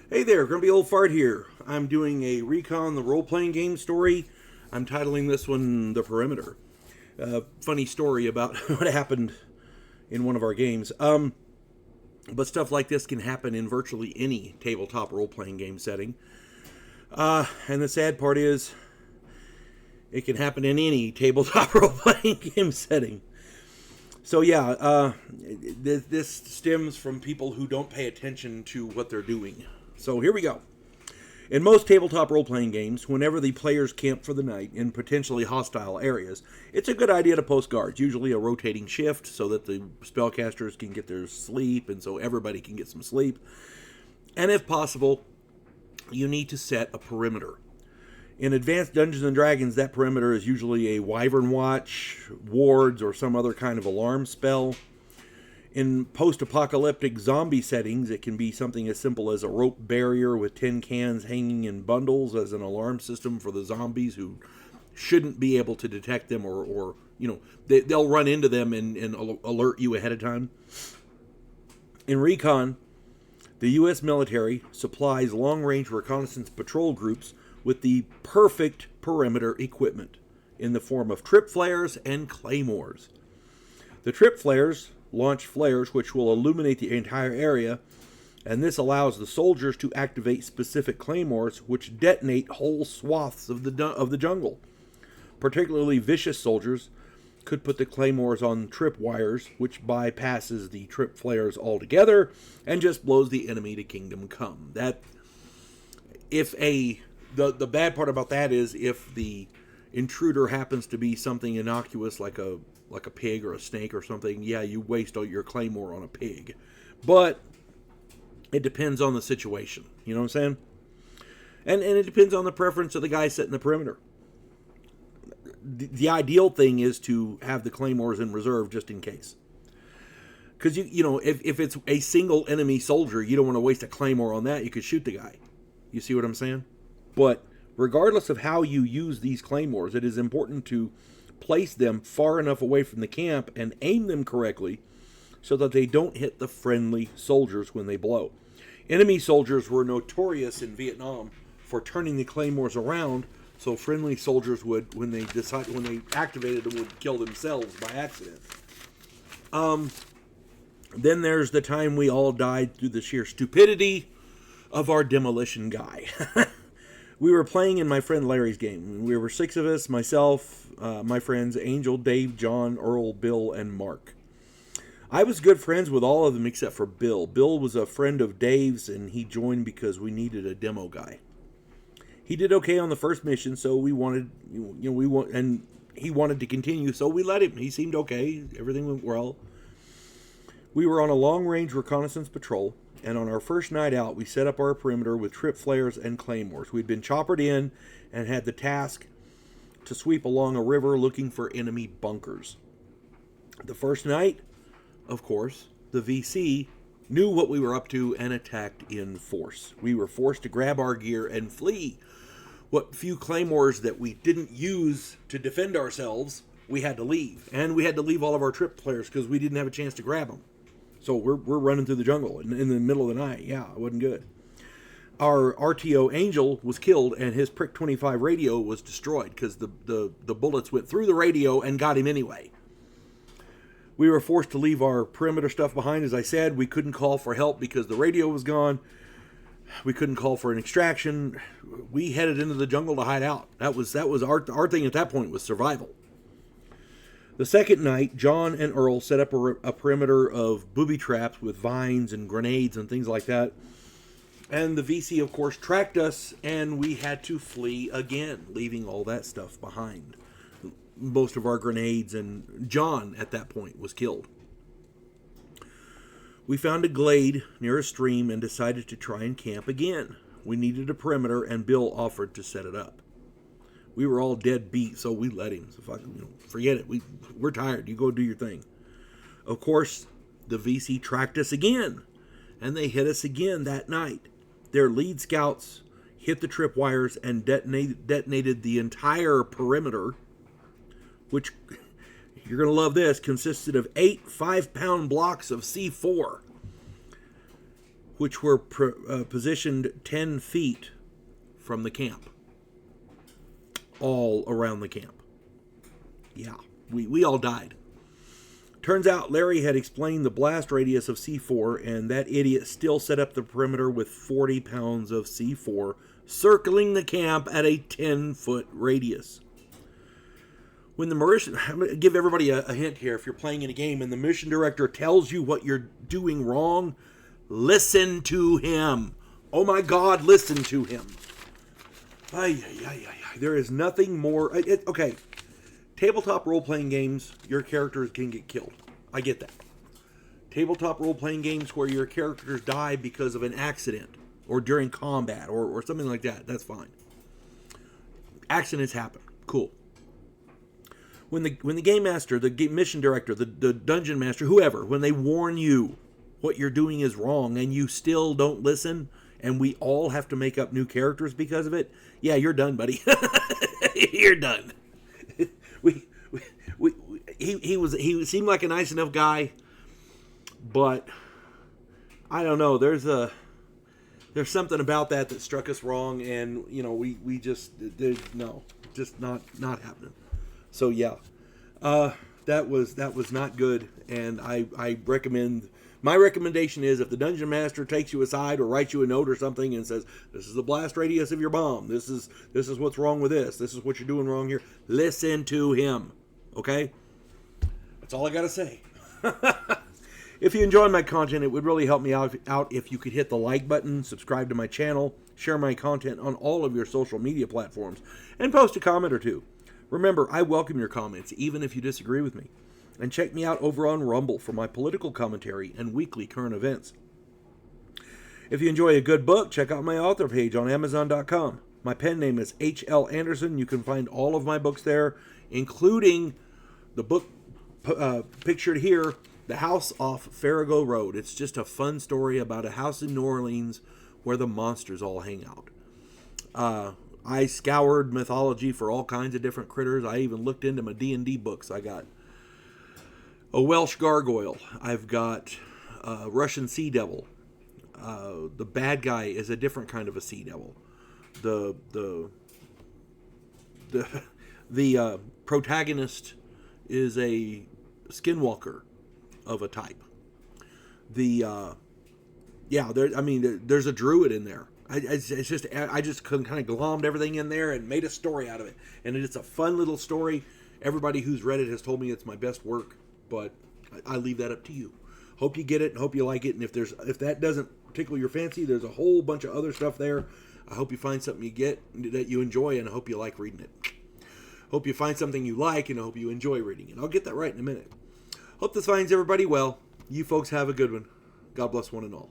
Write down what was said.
Hey there, Grumpy Old Fart here. I'm doing a Recon the role-playing game story. I'm titling this one The Perimeter. Funny story about what happened in one of our games. But stuff like this can happen in virtually any tabletop role-playing game setting. And the sad part is, it can happen in any tabletop role-playing game setting. So yeah, this stems from people who don't pay attention to what they're doing. So here we go. In most tabletop role-playing games, whenever the players camp for the night in potentially hostile areas, it's a good idea to post guards, usually a rotating shift, so that the spellcasters can get their sleep, and so everybody can get some sleep. And if possible, you need to set a perimeter. In advanced Dungeons & Dragons, that perimeter is usually a Wyvern Watch, wards, or some other kind of alarm spell. In post-apocalyptic zombie settings, it can be something as simple as a rope barrier with tin cans hanging in bundles as an alarm system for the zombies who shouldn't be able to detect them, or they'll run into them and alert you ahead of time. In Recon, the U.S. military supplies long-range reconnaissance patrol groups with the perfect perimeter equipment in the form of trip flares and claymores. The trip flares launch flares which will illuminate the entire area, and this allows the soldiers to activate specific claymores which detonate whole swaths of the jungle. Particularly vicious soldiers could put the claymores on trip wires, which bypasses the trip flares altogether and just blows the enemy to kingdom come. The bad part about that is if the intruder happens to be something innocuous like a pig or a snake or something, yeah, you waste all your claymore on a pig. But it depends on the situation. You know what I'm saying? And it depends on the preference of the guy setting the perimeter. The ideal thing is to have the claymores in reserve just in case. Because, if it's a single enemy soldier, you don't want to waste a claymore on that. You could shoot the guy. You see what I'm saying? But regardless of how you use these claymores, it is important to place them far enough away from the camp and aim them correctly so that they don't hit the friendly soldiers when they blow. Enemy soldiers were notorious in Vietnam for turning the claymores around so friendly soldiers would, when they activated them, would kill themselves by accident. Then there's the time we all died through the sheer stupidity of our demolition guy. We were playing in my friend Larry's game. We were 6 of us, myself, my friends Angel, Dave, John, Earl, Bill, and Mark. I was good friends with all of them except for Bill. Bill was a friend of Dave's, and he joined because we needed a demo guy. He did okay on the first mission, so he wanted to continue, so we let him. He seemed okay. Everything went well. We were on a long-range reconnaissance patrol, and on our first night out, we set up our perimeter with trip flares and claymores. We'd been choppered in and had the task to sweep along a river looking for enemy bunkers. The first night, of course, the VC knew what we were up to and attacked in force. We were forced to grab our gear and flee. What few claymores that we didn't use to defend ourselves, we had to leave. And we had to leave all of our trip flares because we didn't have a chance to grab them. So we're running through the jungle in the middle of the night. Yeah, it wasn't good. Our RTO Angel was killed, and his Prick 25 radio was destroyed because the bullets went through the radio and got him anyway. We were forced to leave our perimeter stuff behind. As I said, we couldn't call for help because the radio was gone. We couldn't call for an extraction. We headed into the jungle to hide out. That was our thing at that point, was survival. The second night, John and Earl set up a perimeter of booby traps with vines and grenades and things like that. And the VC, of course, tracked us, and we had to flee again, leaving all that stuff behind. Most of our grenades, and John, at that point, was killed. We found a glade near a stream and decided to try and camp again. We needed a perimeter, and Bill offered to set it up. We were all dead beat, so we let him. So forget it. We're tired. You go do your thing. Of course, the VC tracked us again, and they hit us again that night. Their lead scouts hit the tripwires and detonated the entire perimeter, which, you're going to love this, consisted of 8 5-pound blocks of C4. which were positioned 10 feet from the camp. All around the camp. Yeah, we all died. Turns out Larry had explained the blast radius of C4, and that idiot still set up the perimeter with 40 pounds of C4, circling the camp at a 10-foot radius. When the mission, I'm going to give everybody a hint here. If you're playing in a game and the mission director tells you what you're doing wrong, listen to him. Oh my God, listen to him. There is nothing more. Okay. Tabletop role-playing games, your characters can get killed. I get that. Tabletop role-playing games where your characters die because of an accident or during combat or something like that, that's fine. Accidents happen. Cool. When the game master, the mission director, the dungeon master, whoever, when they warn you what you're doing is wrong and you still don't listen, and we all have to make up new characters because of it, yeah, you're done, buddy. You're done. He seemed like a nice enough guy, but I don't know. There's something about that struck us wrong, and we just not happening. So yeah, that was not good, and I recommend. My recommendation is if the dungeon master takes you aside or writes you a note or something and says, this is the blast radius of your bomb. This is what's wrong with this. This is what you're doing wrong here. Listen to him. Okay? That's all I got to say. If you enjoy my content, it would really help me out if you could hit the like button, subscribe to my channel, share my content on all of your social media platforms, and post a comment or two. Remember, I welcome your comments, even if you disagree with me. And check me out over on Rumble for my political commentary and weekly current events. If you enjoy a good book, check out my author page on Amazon.com. My pen name is H.L. Anderson. You can find all of my books there, including the book pictured here, The House Off Farigo Road. It's just a fun story about a house in New Orleans where the monsters all hang out. I scoured mythology for all kinds of different critters. I even looked into my D&D books. I got a Welsh gargoyle. I've got a Russian sea devil. The bad guy is a different kind of a sea devil. The protagonist is a skinwalker of a type. There's a druid in there. I just kind of glommed everything in there and made a story out of it. And it's a fun little story. Everybody who's read it has told me it's my best work. But I leave that up to you. Hope you get it and hope you like it. And if that doesn't tickle your fancy, there's a whole bunch of other stuff there. I hope you find something you get that you enjoy, and I hope you like reading it. Hope you find something you like, and I hope you enjoy reading it. I'll get that right in a minute. Hope this finds everybody well. You folks have a good one. God bless one and all.